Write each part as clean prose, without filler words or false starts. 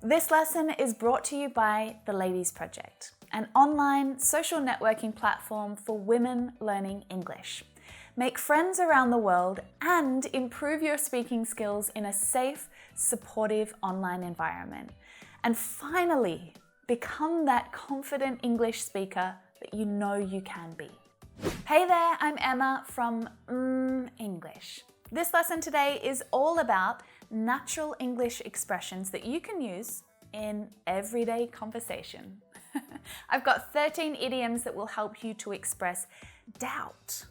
This lesson is brought to you by the Ladies Project, an online social networking platform for women learning English. Make friends around the world and improve your speaking skills in a safe, supportive online environment. And finally, become that confident English speaker that you know you can be. Hey there, I'm Emma from mmmEnglish. This lesson today is all about natural English expressions that you can use in everyday conversation. I've got 13 idioms that will help you to express doubt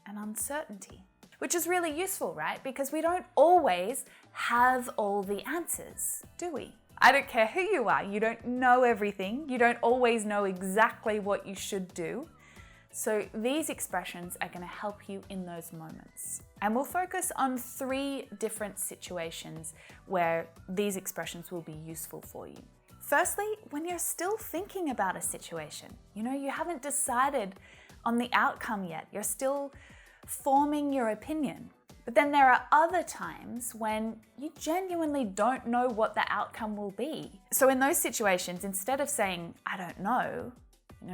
and uncertainty, which is really useful, right? Because we don't always have all the answers, do we? I don't care who you are, you don't know everything, you don't always know exactly what you should do. So these expressions are going to help you in those moments. And we'll focus on 3 different situations where these expressions will be useful for you. Firstly, when you're still thinking about a situation, you haven't decided on the outcome yet, you're still forming your opinion. But then there are other times when you genuinely don't know what the outcome will be. So in those situations, instead of saying, I don't know,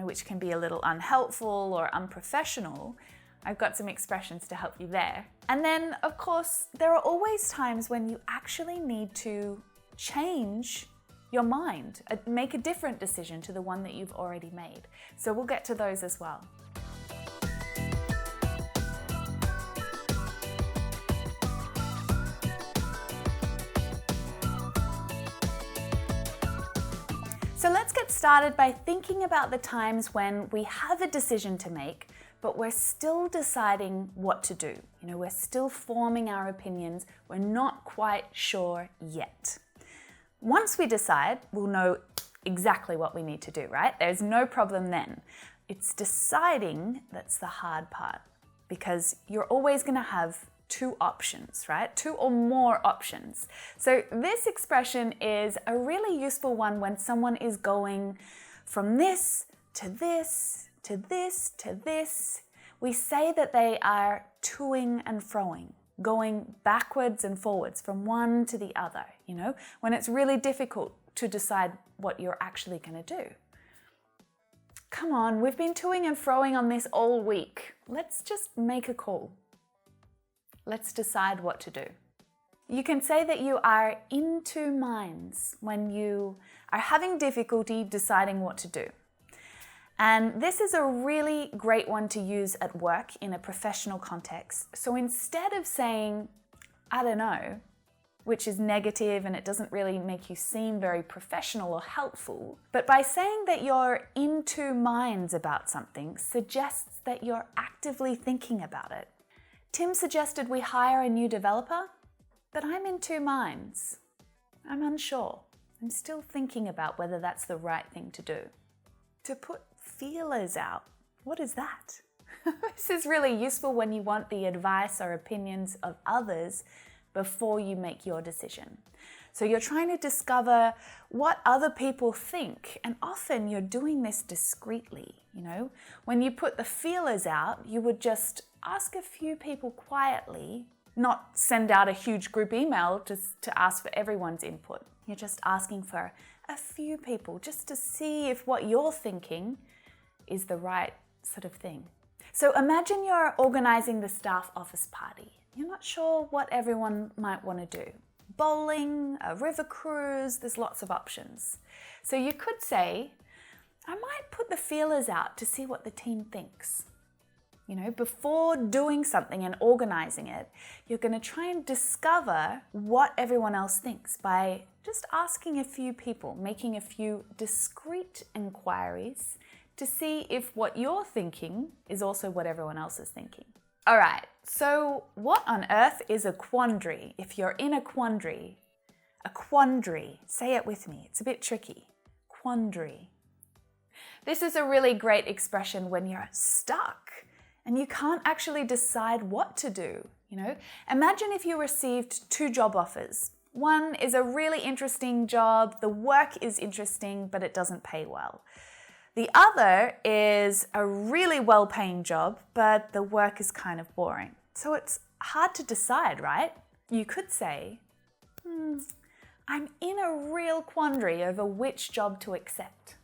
which can be a little unhelpful or unprofessional, I've got some expressions to help you there. And then, of course, there are always times when you actually need to change your mind, make a different decision to the one that you've already made. So we'll get to those as well. So let's get started by thinking about the times when we have a decision to make, but we're still deciding what to do. We're still forming our opinions. We're not quite sure yet. Once we decide, we'll know exactly what we need to do, right? There's no problem then. It's deciding that's the hard part, because you're always going to have 2 options, right? 2 or more options. So this expression is a really useful one when someone is going from this to this to this to this. We say that they are toing and froing, going backwards and forwards from one to the other, when it's really difficult to decide what you're actually going to do. Come on, we've been toing and froing on this all week. Let's just make a call. Let's decide what to do. You can say that you are in 2 minds when you are having difficulty deciding what to do. And this is a really great one to use at work in a professional context. So instead of saying, I don't know, which is negative and it doesn't really make you seem very professional or helpful, but by saying that you're in 2 minds about something suggests that you're actively thinking about it. Tim suggested we hire a new developer, but I'm in 2 minds. I'm unsure. I'm still thinking about whether that's the right thing to do. To put feelers out, what is that? This is really useful when you want the advice or opinions of others before you make your decision. So you're trying to discover what other people think, and often you're doing this discreetly. When you put the feelers out, you would just ask a few people quietly, not send out a huge group email to ask for everyone's input. You're just asking for a few people just to see if what you're thinking is the right sort of thing. So imagine you're organizing the staff office party. You're not sure what everyone might want to do. Bowling, a river cruise, there's lots of options. So you could say, I might put the feelers out to see what the team thinks. Before doing something and organizing it, you're going to try and discover what everyone else thinks by just asking a few people, making a few discreet inquiries to see if what you're thinking is also what everyone else is thinking. All right, so what on earth is a quandary? If you're in a quandary, say it with me, it's a bit tricky. Quandary. This is a really great expression when you're stuck and you can't actually decide what to do. Imagine if you received 2 job offers. One is a really interesting job, the work is interesting, but it doesn't pay well. The other is a really well-paying job, but the work is kind of boring. So it's hard to decide, right? You could say, I'm in a real quandary over which job to accept.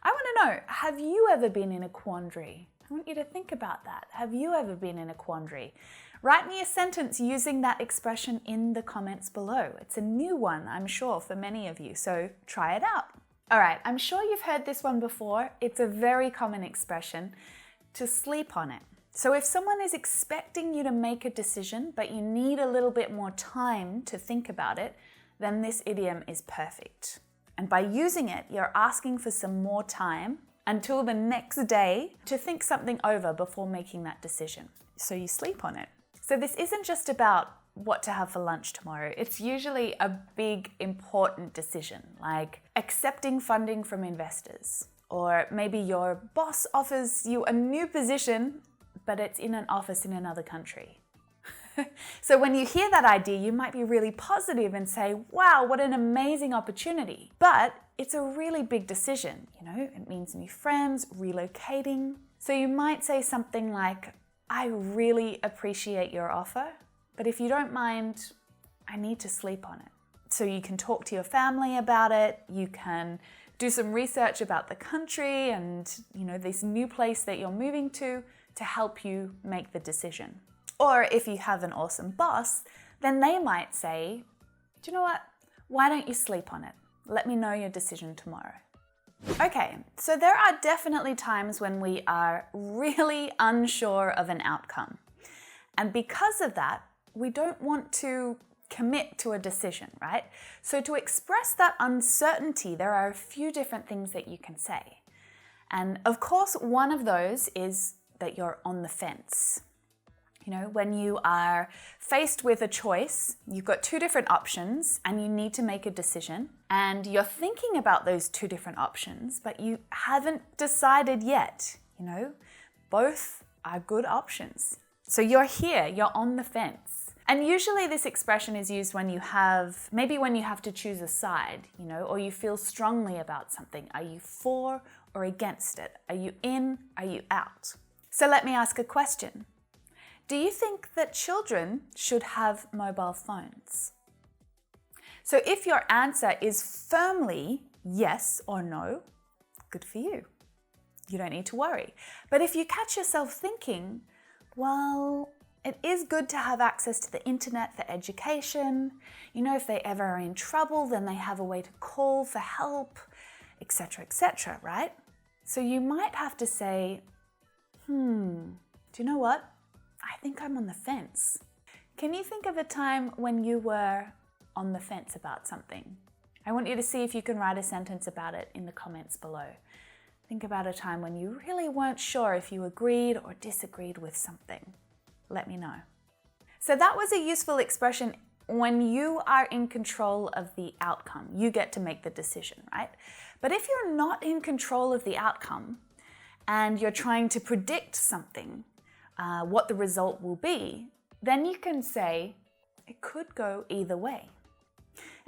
I want to know, have you ever been in a quandary? I want you to think about that. Have you ever been in a quandary? Write me a sentence using that expression in the comments below. It's a new one, I'm sure, for many of you, so try it out. All right, I'm sure you've heard this one before. It's a very common expression, to sleep on it. So if someone is expecting you to make a decision, but you need a little bit more time to think about it, then this idiom is perfect. And by using it, you're asking for some more time until the next day to think something over before making that decision. So you sleep on it. So this isn't just about what to have for lunch tomorrow. It's usually a big, important decision, like accepting funding from investors, or maybe your boss offers you a new position, but it's in an office in another country. So when you hear that idea, you might be really positive and say, wow, what an amazing opportunity. But it's a really big decision, it means new friends, relocating. So you might say something like, I really appreciate your offer, but if you don't mind, I need to sleep on it. So you can talk to your family about it, you can do some research about the country and this new place that you're moving to help you make the decision. Or if you have an awesome boss, then they might say, do you know what? Why don't you sleep on it? Let me know your decision tomorrow. Okay, so there are definitely times when we are really unsure of an outcome. And because of that, we don't want to commit to a decision, right? So to express that uncertainty, there are a few different things that you can say. And of course, one of those is that you're on the fence. When you are faced with a choice, you've got two different options and you need to make a decision, and you're thinking about those two different options, but you haven't decided yet. Both are good options. So you're here, you're on the fence. And usually this expression is used when you have to choose a side, or you feel strongly about something. Are you for or against it? Are you in? Are you out? So let me ask a question. Do you think that children should have mobile phones? So if your answer is firmly yes or no, good for you. You don't need to worry. But if you catch yourself thinking, well, it is good to have access to the internet for education. If they ever are in trouble, then they have a way to call for help, etc., right? So you might have to say, do you know what? I think I'm on the fence. Can you think of a time when you were on the fence about something? I want you to see if you can write a sentence about it in the comments below. Think about a time when you really weren't sure if you agreed or disagreed with something. Let me know. So that was a useful expression when you are in control of the outcome. You get to make the decision, right? But if you're not in control of the outcome and you're trying to predict something, what the result will be, then you can say, it could go either way.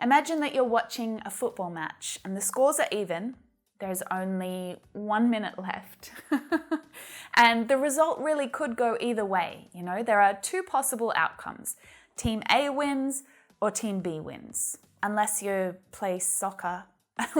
Imagine that you're watching a football match and the scores are even. There's only 1 minute left. And the result really could go either way. There are two possible outcomes. Team A wins or Team B wins. Unless you play soccer,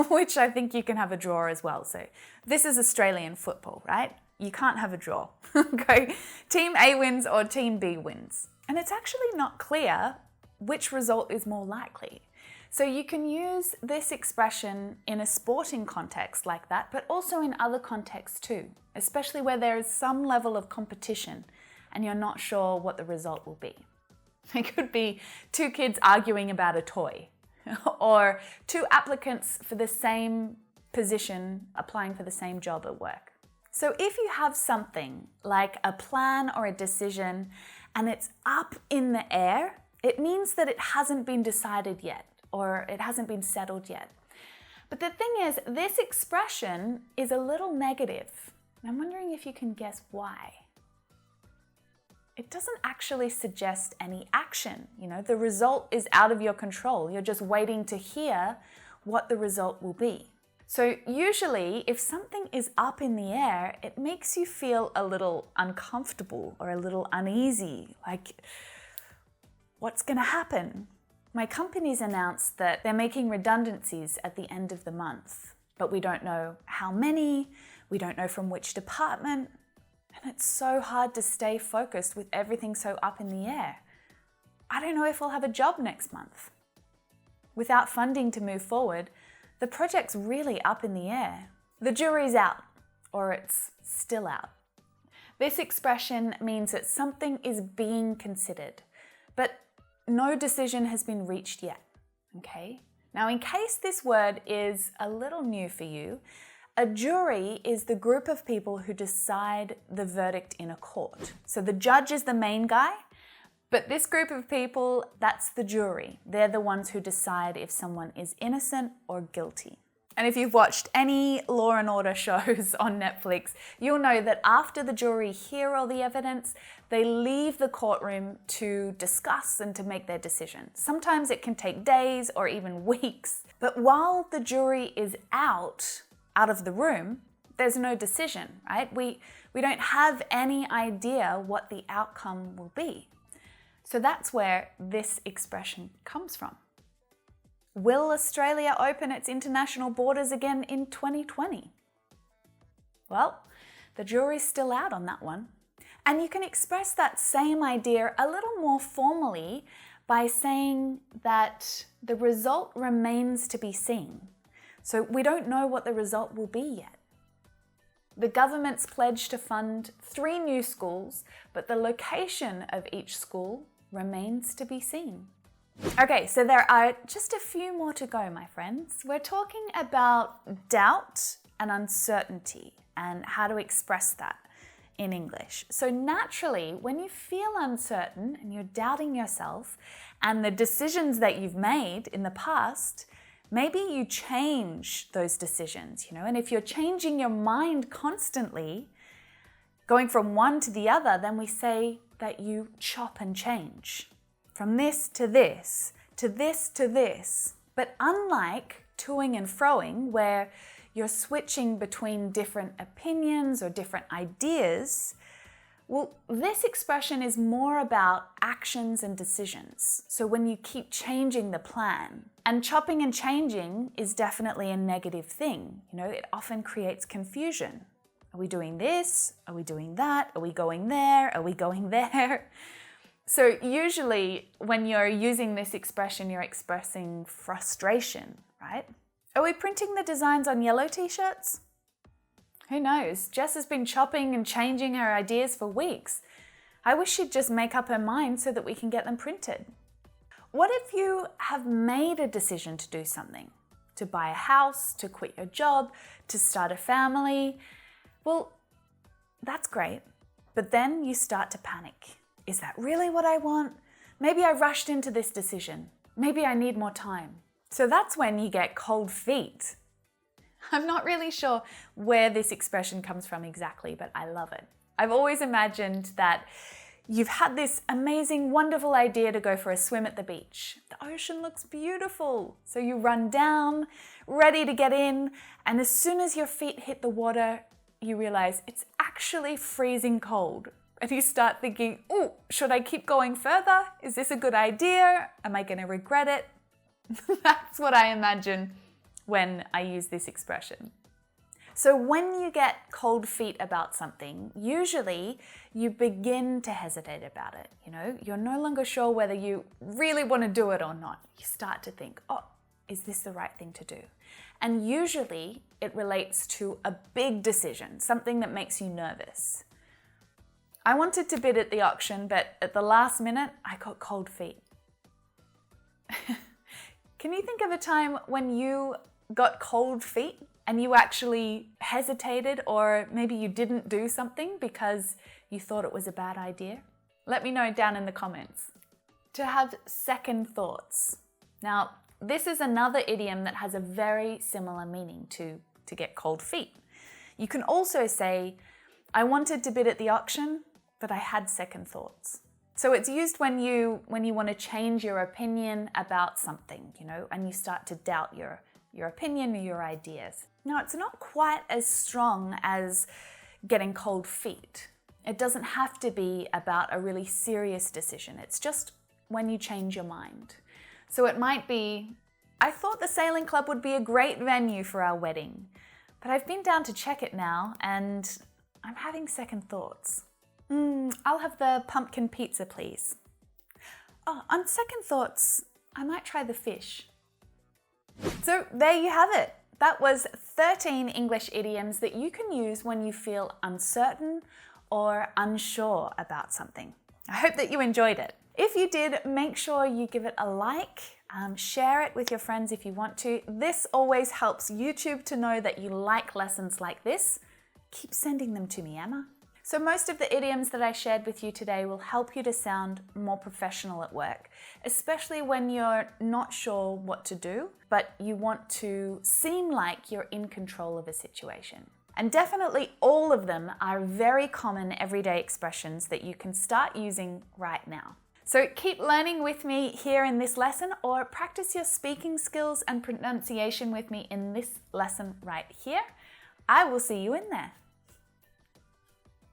which I think you can have a draw as well. So this is Australian football, right? You can't have a draw. Okay, Team A wins or Team B wins. And it's actually not clear which result is more likely. So you can use this expression in a sporting context like that, but also in other contexts too, especially where there is some level of competition and you're not sure what the result will be. It could be two kids arguing about a toy, or two applicants for the same position applying for the same job at work. So if you have something like a plan or a decision and it's up in the air, it means that it hasn't been decided yet or it hasn't been settled yet. But the thing is, this expression is a little negative. I'm wondering if you can guess why. It doesn't actually suggest any action. The result is out of your control. You're just waiting to hear what the result will be. So usually, if something is up in the air, it makes you feel a little uncomfortable or a little uneasy, like, what's going to happen? My company's announced that they're making redundancies at the end of the month, but we don't know how many, we don't know from which department, and it's so hard to stay focused with everything so up in the air. I don't know if I'll have a job next month. Without funding to move forward, the project's really up in the air. The jury's out, or it's still out. This expression means that something is being considered, but no decision has been reached yet, okay? Now, in case this word is a little new for you, a jury is the group of people who decide the verdict in a court. So the judge is the main guy, but this group of people, that's the jury. They're the ones who decide if someone is innocent or guilty. And if you've watched any Law and Order shows on Netflix, you'll know that after the jury hear all the evidence, they leave the courtroom to discuss and to make their decision. Sometimes it can take days or even weeks. But while the jury is out of the room, there's no decision, right? We don't have any idea what the outcome will be. So that's where this expression comes from. Will Australia open its international borders again in 2020? Well, the jury's still out on that one. And you can express that same idea a little more formally by saying that the result remains to be seen. So we don't know what the result will be yet. The government's pledged to fund 3 new schools, but the location of each school remains to be seen. Okay, so there are just a few more to go, my friends. We're talking about doubt and uncertainty and how to express that in English. So naturally, when you feel uncertain and you're doubting yourself and the decisions that you've made in the past, maybe you change those decisions, and if you're changing your mind constantly, going from one to the other, then we say that you chop and change. From this to this, to this to this. But unlike toing and froing, where you're switching between different opinions or different ideas, well, this expression is more about actions and decisions. So when you keep changing the plan, and chopping and changing is definitely a negative thing. It often creates confusion. Are we doing this? Are we doing that? Are we going there? Are we going there? So usually when you're using this expression, you're expressing frustration, right? Are we printing the designs on yellow t-shirts? Who knows? Jess has been chopping and changing her ideas for weeks. I wish she'd just make up her mind so that we can get them printed. What if you have made a decision to do something? To buy a house, to quit your job, to start a family? Well, that's great. But then you start to panic. Is that really what I want? Maybe I rushed into this decision. Maybe I need more time. So that's when you get cold feet. I'm not really sure where this expression comes from exactly, but I love it. I've always imagined that you've had this amazing, wonderful idea to go for a swim at the beach. The ocean looks beautiful. So you run down, ready to get in, and as soon as your feet hit the water, you realize it's actually freezing cold. And you start thinking, oh, should I keep going further? Is this a good idea? Am I going to regret it? That's what I imagine when I use this expression. So when you get cold feet about something, usually you begin to hesitate about it. You're no longer sure whether you really want to do it or not. You start to think, oh, is this the right thing to do? And usually it relates to a big decision, something that makes you nervous. I wanted to bid at the auction, but at the last minute, I got cold feet. Can you think of a time when you got cold feet and you actually hesitated, or maybe you didn't do something because you thought it was a bad idea? Let me know down in the comments. To have second thoughts. Now, this is another idiom that has a very similar meaning to get cold feet. You can also say, I wanted to bid at the auction, but I had second thoughts. So it's used when you want to change your opinion about something, and you start to doubt your opinion or your ideas. Now, it's not quite as strong as getting cold feet. It doesn't have to be about a really serious decision. It's just when you change your mind. So it might be, I thought the sailing club would be a great venue for our wedding, but I've been down to check it now and I'm having second thoughts. I'll have the pumpkin pizza, please. Oh, on second thoughts, I might try the fish. So there you have it. That was 13 English idioms that you can use when you feel uncertain or unsure about something. I hope that you enjoyed it. If you did, make sure you give it a like, share it with your friends if you want to. This always helps YouTube to know that you like lessons like this. Keep sending them to me, Emma. So most of the idioms that I shared with you today will help you to sound more professional at work, especially when you're not sure what to do, but you want to seem like you're in control of a situation. And definitely all of them are very common everyday expressions that you can start using right now. So keep learning with me here in this lesson, or practice your speaking skills and pronunciation with me in this lesson right here. I will see you in there.